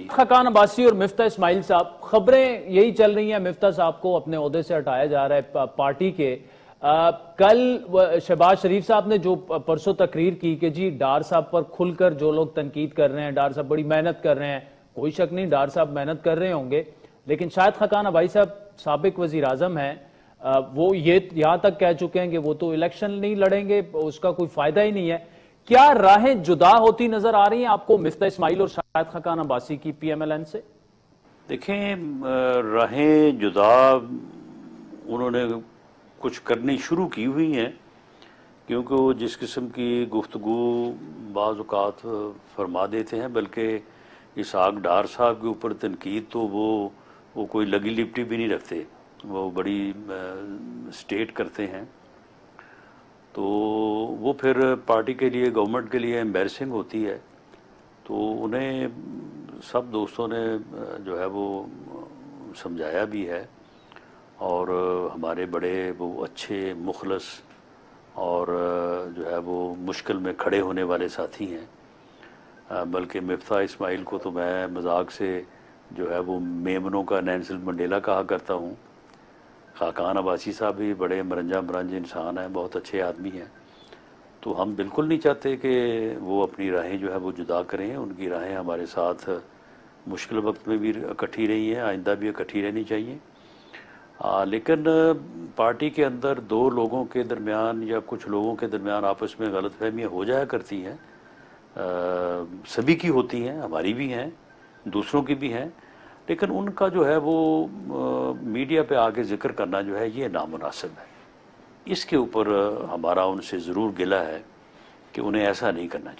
खाकान अब्बासी और मिफ्ता इस्माइल साहब, खबरें यही चल रही हैं मिफ्ता साहब को अपने ओहदे से हटाया जा रहा है पार्टी के। कल शहबाज शरीफ साहब ने जो परसों तकरीर की कि जी डार साहब पर खुलकर जो लोग तनकीद कर रहे हैं, डार साहब बड़ी मेहनत कर रहे हैं, कोई शक नहीं डार साहब मेहनत कर रहे होंगे, लेकिन शायद खाकान अब्बासी साहब साबिक वजीर आजम हैं, वो ये यहां तक कह चुके हैं कि वो तो इलेक्शन नहीं लड़ेंगे, उसका कोई फायदा ही नहीं है। क्या राहें जुदा होती नजर आ रही हैं आपको मिफ्ता इस्माइल और शाहिद खाकान अब्बासी की पीएमएलएन से? देखें, राहें जुदा उन्होंने कुछ करनी शुरू की हुई हैं, क्योंकि वो जिस किस्म की गुफ्तगू बाज़ औक़ात फरमा देते हैं, बल्कि इसहाक डार साहब के ऊपर तनकीद तो वो कोई लगी लिपटी भी नहीं रखते, वो बड़ी स्टेट करते हैं, तो वो फिर पार्टी के लिए, गवर्नमेंट के लिए एम्बैरसिंग होती है। तो उन्हें सब दोस्तों ने जो है वो समझाया भी है, और हमारे बड़े वो अच्छे मुखलस और जो है वो मुश्किल में खड़े होने वाले साथी हैं। बल्कि मिफ्ता इस्माइल को तो मैं मजाक से जो है वो मेमनों का नेल्सन मंडेला कहा करता हूँ। खाकान अब्बासी साहब भी बड़े मरंजा मरंज इंसान हैं, बहुत अच्छे आदमी हैं। तो हम बिल्कुल नहीं चाहते कि वो अपनी राहें जो है वो जुदा करें। उनकी राहें हमारे साथ मुश्किल वक्त में भी इकट्ठी रही हैं, आइंदा भी इकट्ठी रहनी चाहिए। लेकिन पार्टी के अंदर दो लोगों के दरमियान या कुछ लोगों के दरमियान आपस में गलतफहमियाँ हो जाया करती हैं, सभी की होती हैं, हमारी भी हैं, दूसरों की भी हैं, लेकिन उनका जो है वो मीडिया पे आके जिक्र करना जो है ये नामुनासिब है। इसके ऊपर हमारा उनसे ज़रूर गिला है कि उन्हें ऐसा नहीं करना चाहिए।